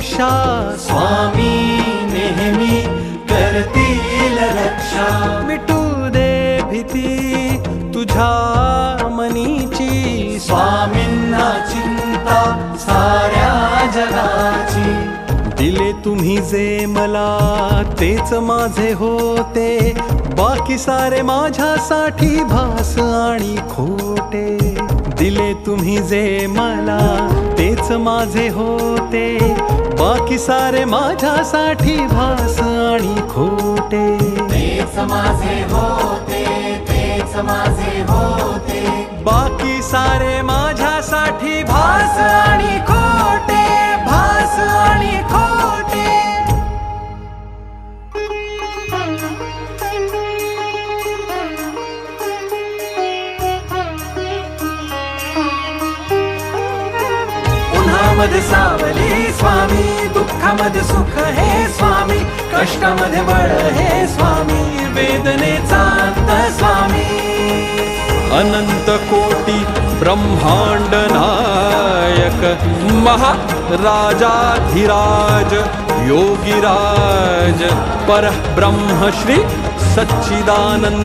पेक्षा स्वामी नेहमी करतील रक्षा. मिटू दे भीती तुझ्या मनीची, स्वामींना चिंता साऱ्या जगाची. दिले तुम्ही जे मला तेच माझे होते, बाकी सारे माझ्यासाठी भास आणि खोटे. दिले तुम्ही जे मला तेच माझे होते, बाकी सारे माझ्यासाठी भास आणि खोटे. तेच माझे होते, तेच माझे होते. बाकी सारे माझ्यासाठी भास आणि खोटे, भास आणि खोटे. उन्हामध्ये सावली स्वामी, दुःखामध्ये सुख हे स्वामी, कष्टामध्ये बळ हे स्वामी, वेदनेचा अंत स्वामी. अनंत कोटी ब्रह्मांड नायक, महाराजाधिराज योगीराज, परब्रह्म श्री सच्चिदानंद.